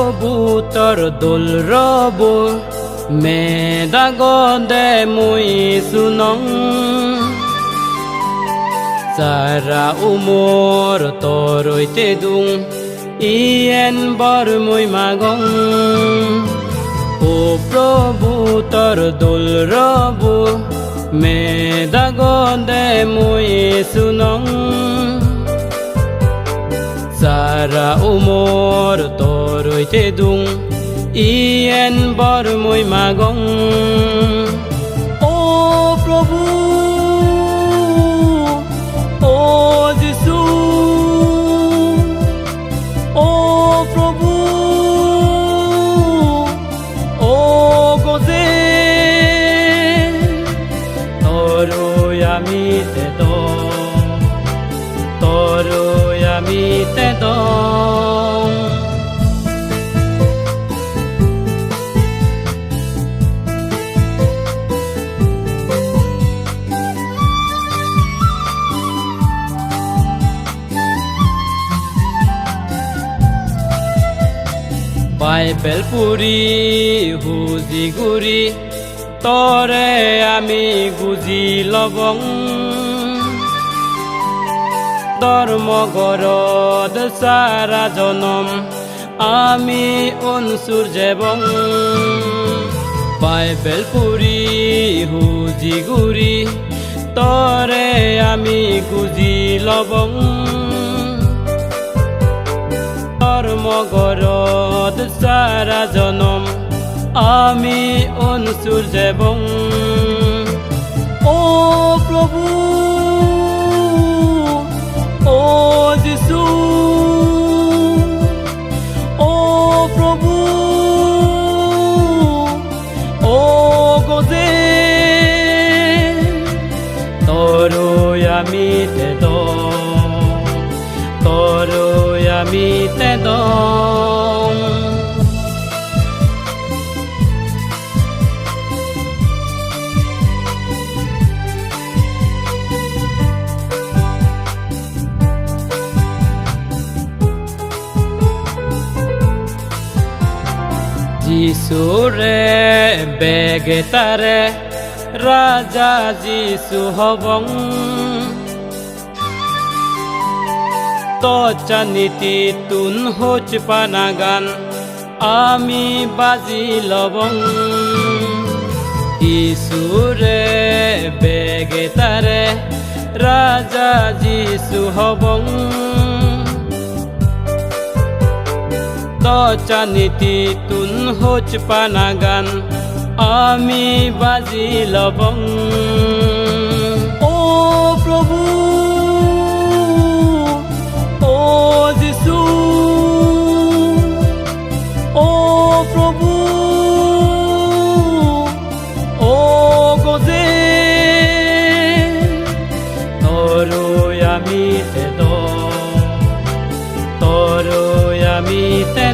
প্রভু তোর দোল রব মেদা গদে মুই সুনং সারা উমর তরইতে দুং ইয়েন বর মুই মাগং ও প্রভু তোর দোল রব মেদা গদে মুই সুনং সারা উমর তরইতে দুং ইয়েন বর মুই মাগং ও প্রভু ও যিশু ও প্রভু ও গজে তরই আমি তে তরই আমি তে বাইবেল পুরি হুজি গুৰি তৰে আমি গুজি লবং ধৰ্মগৰত সাৰা জনম আমি অনসুৰ যেবং বাইবেল পুৰি হুজি গুৰি তৰে আমি গুজি লবং ধর্মগরদ সারা জনম আমি অনসুর যেবং ও প্রভু ও যিশু ও প্রভু ও গজে তরই আমি তে তরই আমি তে যিশুরে বেগে তারে রাজা যিশু হবং তচা নীতি তুন হোচ পানাগান আমি বাজি লবং যিশুরে বেগে তারে রাজা যিশু হবং তচা নীতি তুন হোচ পানাগান আমি বাজি লবং ও প্রভু ও যিশু ও প্রভু ও গজে তরই আমি তে তরই আমি তে